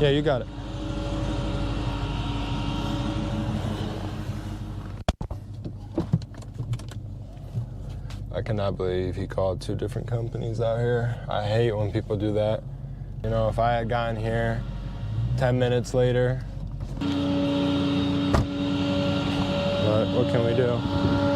Yeah, you got it. I cannot believe he called 2 different companies out here. I hate when people do that. You know, if I had gotten here 10 minutes later, but what can we do?